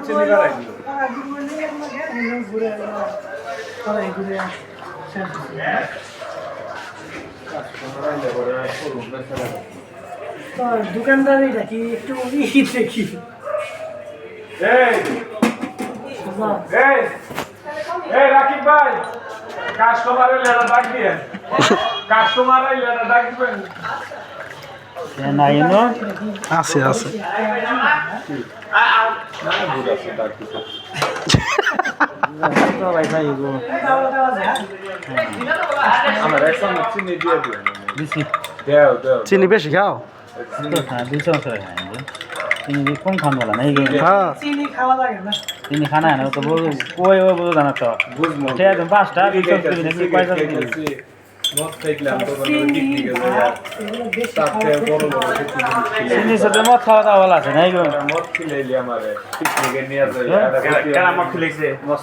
চিনি বাড়াই দিল দোকানদারি নাকি একটু দেখি এই এই এই রাকিব ভাই কাস্টমার এলে একটা ডাক দিয়ে কাস্টমার এলে একটা ডাক দিবেন না এনো আছে আছে ভাই ভাই গো আমার একশো চিনি দিয়ে দিবেন দিছি দেও দেও চিনি বেশি খাও হ্যাঁ 200 করে খাই চিনি কম খান বলা নাই হ্যাঁ চিনি খাওয়া লাগে না চিনি খানা না তো বল কই ও বল জানা তো বুঝমু ঠিক আছে পাঁচটা 200 দিবি নাকি পয়সা দিবি মত দেখলাম তো পিকনিকে যায় তাতে বড় বড় চিনি সাথে মত খাওয়া দাওয়া বলা আছে নাই গো মত খিলাইলি আমারে পিকনিকে নিয়ে যায় কেন আমার খুলেছে